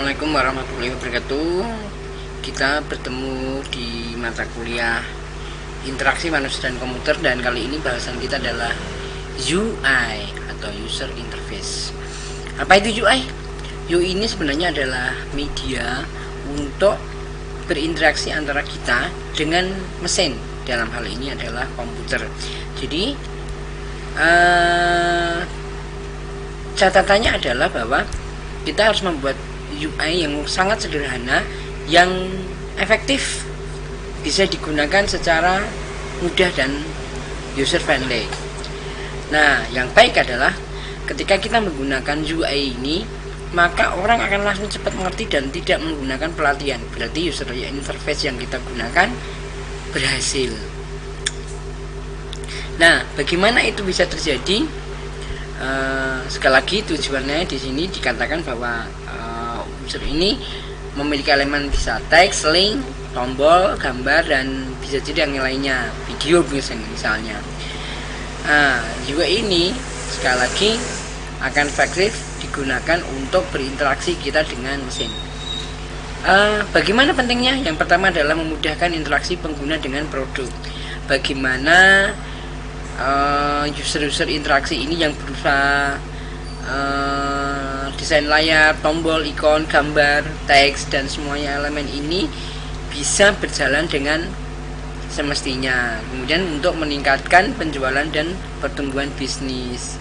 Assalamualaikum warahmatullahi wabarakatuh. Kita bertemu di mata kuliah interaksi manusia dan komputer, dan kali ini bahasan kita adalah UI atau user interface. Apa itu UI? UI ini sebenarnya adalah media untuk berinteraksi antara kita dengan mesin. Dalam hal ini adalah komputer. Jadi catatannya adalah bahwa kita harus membuat UI yang sangat sederhana, yang efektif, bisa digunakan secara mudah dan user friendly. Nah, yang baik adalah ketika kita menggunakan UI ini, maka orang akan langsung cepat mengerti dan tidak menggunakan pelatihan. Berarti user interface yang kita gunakan berhasil. Nah, bagaimana itu bisa terjadi? Sekali lagi tujuannya di sini dikatakan bahwa user ini memiliki elemen bisa teks, link, tombol, gambar, dan bisa jadi yang lainnya, video misalnya. Juga ini sekali lagi akan efektif digunakan untuk berinteraksi kita dengan mesin. Bagaimana pentingnya? Yang pertama adalah memudahkan interaksi pengguna dengan produk. Bagaimana user interaksi ini yang berusaha desain layar, tombol, ikon, gambar, teks, dan semuanya elemen ini bisa berjalan dengan semestinya. Kemudian untuk meningkatkan penjualan dan pertumbuhan bisnis.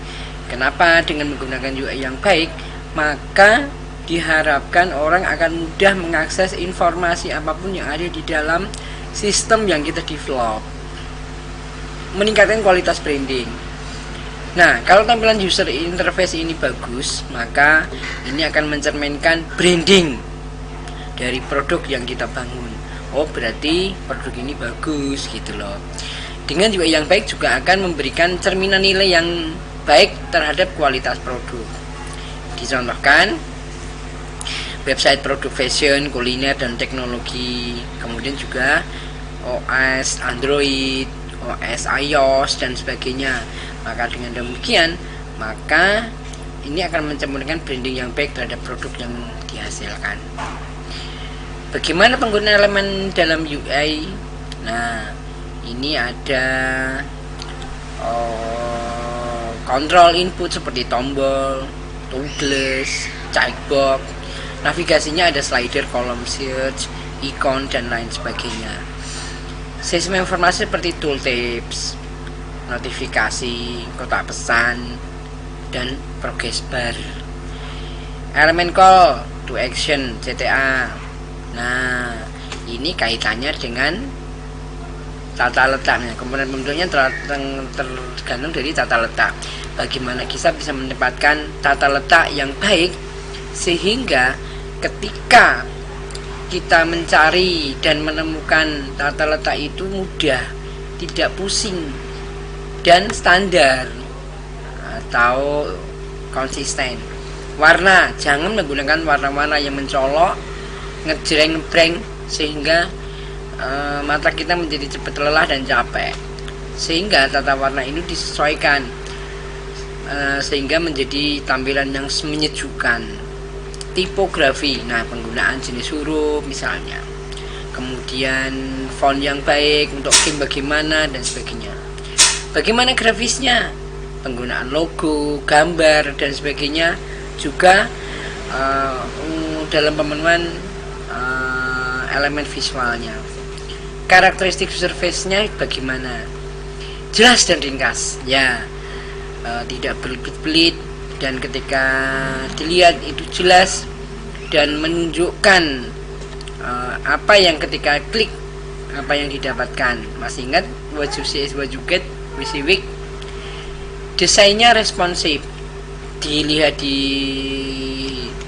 Kenapa? Dengan menggunakan UI yang baik, maka diharapkan orang akan mudah mengakses informasi apapun yang ada di dalam sistem yang kita develop, meningkatkan kualitas branding. Nah, kalau tampilan user interface ini bagus, maka ini akan mencerminkan branding dari produk yang kita bangun. Oh, berarti produk ini bagus gitu loh. Dengan juga yang baik juga akan memberikan cerminan nilai yang baik terhadap kualitas produk. Dicontohkan website produk fashion, kuliner, dan teknologi. Kemudian juga OS Android, OS iOS, dan sebagainya. Maka dengan demikian, maka ini akan mencerminkan branding yang baik terhadap produk yang dihasilkan. Bagaimana penggunaan elemen dalam UI? Nah, ini ada kontrol input seperti tombol, toggles, checkbox. Navigasinya ada slider, kolom search, ikon, dan lain sebagainya. Sistem informasi seperti tooltips, notifikasi, kotak pesan, dan progress bar. Elemen call to action CTA. Nah, ini kaitannya dengan tata letaknya. Komponen bentuknya tergantung dari tata letak. Bagaimana kita bisa menempatkan tata letak yang baik sehingga ketika kita mencari dan menemukan tata letak itu mudah, tidak pusing, dan standar atau konsisten. Warna, jangan menggunakan warna-warna yang mencolok, ngejreng-ngebreng sehingga mata kita menjadi cepat lelah dan capek. Sehingga tata warna ini disesuaikan sehingga menjadi tampilan yang menyejukkan. Tipografi, nah penggunaan jenis huruf misalnya, kemudian font yang baik untuk game bagaimana, dan sebagainya. Bagaimana grafisnya, penggunaan logo, gambar, dan sebagainya, juga dalam pemenuhan elemen visualnya. Karakteristik surface-nya bagaimana, jelas dan ringkas ya, tidak berbelit-belit, dan ketika dilihat itu jelas dan menunjukkan apa yang ketika klik apa yang didapatkan. Masih ingat what you see is what you get, WYSIWYG. Desainnya responsif, dilihat di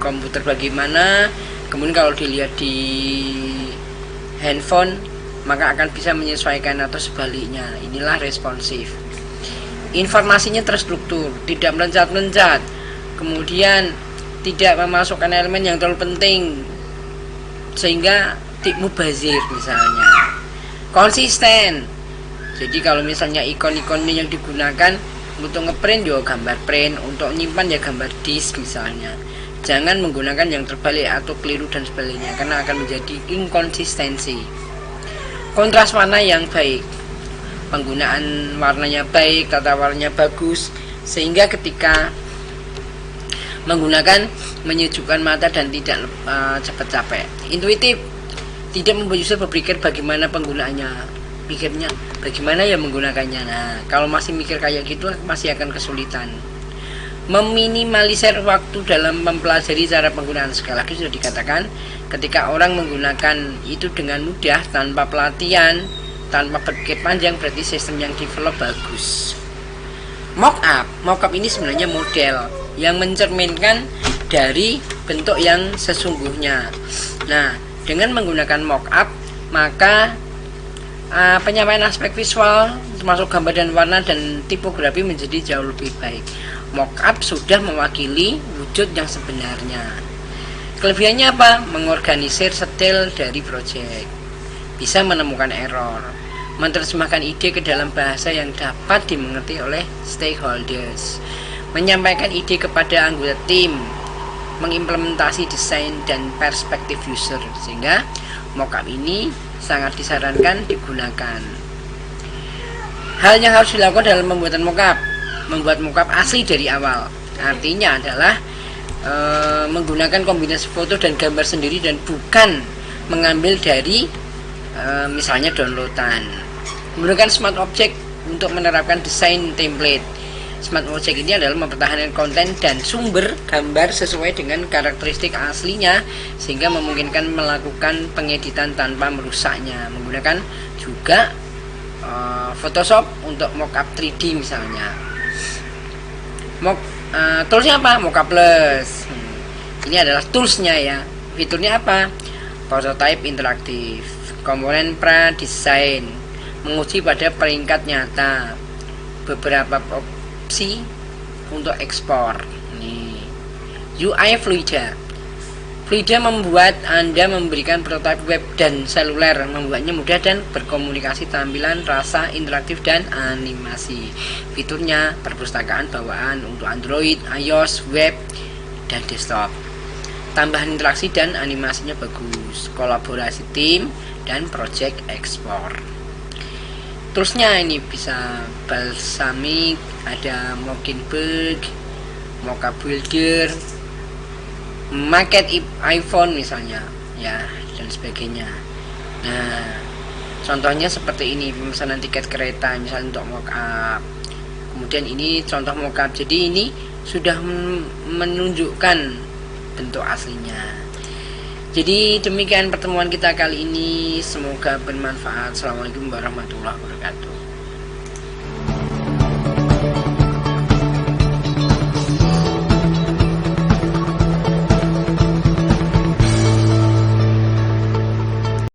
komputer bagaimana, kemudian kalau dilihat di handphone maka akan bisa menyesuaikan atau sebaliknya. Inilah responsif. Informasinya terstruktur, tidak meloncat-loncat, kemudian tidak memasukkan elemen yang terlalu penting sehingga mubazir misalnya. Konsisten, jadi kalau misalnya ikon-ikonnya yang digunakan untuk ngeprint ya gambar print, untuk nyimpan ya gambar disk misalnya. Jangan menggunakan yang terbalik atau keliru dan sebaliknya, karena akan menjadi inkonsistensi. Kontras warna yang baik, penggunaan warnanya baik, tata warnanya bagus, sehingga ketika menggunakan menyejukkan mata dan tidak cepat capek. Intuitif, tidak membuat user berpikir bagaimana penggunaannya, pikirnya bagaimana ya menggunakannya. Nah, kalau masih mikir kayak gitu masih akan kesulitan. Meminimalisir waktu dalam mempelajari cara penggunaan. Sekali lagi sudah dikatakan, ketika orang menggunakan itu dengan mudah tanpa pelatihan, tanpa berpikir panjang, berarti sistem yang develop bagus. Mockup ini sebenarnya model yang mencerminkan dari bentuk yang sesungguhnya. Nah, dengan menggunakan mockup, maka penyampaian aspek visual termasuk gambar dan warna dan tipografi menjadi jauh lebih baik. Mockup sudah mewakili wujud yang sebenarnya. Kelebihannya apa? Mengorganisir detail dari proyek, bisa menemukan error, menerjemahkan ide ke dalam bahasa yang dapat dimengerti oleh stakeholders, menyampaikan ide kepada anggota tim, mengimplementasi desain dan perspektif user. Sehingga mockup ini sangat disarankan digunakan. Hal yang harus dilakukan dalam pembuatan mockup: membuat mockup asli dari awal. Artinya adalah menggunakan kombinasi foto dan gambar sendiri dan bukan mengambil dari misalnya downloadan. Menggunakan smart object untuk menerapkan desain template. Smart object ini adalah mempertahankan konten dan sumber gambar sesuai dengan karakteristik aslinya, sehingga memungkinkan melakukan pengeditan tanpa merusaknya. Menggunakan juga Photoshop untuk mockup 3D misalnya. Toolsnya apa? Mockup Plus. Ini adalah toolsnya ya. Fiturnya apa? Prototype interaktif, komponen pra-desain, menguji pada peringkat nyata, beberapa opsi untuk ekspor. Nih, UI Fluida membuat Anda memberikan prototipe web dan seluler, membuatnya mudah dan berkomunikasi, tampilan, rasa, interaktif, dan animasi. Fiturnya perpustakaan bawaan untuk Android, iOS, web, dan desktop. Tambahan interaksi dan animasinya bagus, kolaborasi tim, dan project ekspor. Toolsnya ini bisa Balsamiq, ada Mockingbird, Mockup Builder, Maket iPhone misalnya ya, dan sebagainya. Nah, contohnya seperti ini, pemesanan tiket kereta misalnya untuk mockup. Kemudian ini contoh mockup, jadi ini sudah menunjukkan bentuk aslinya. Jadi demikian pertemuan kita kali ini, semoga bermanfaat. Assalamualaikum warahmatullahi wabarakatuh.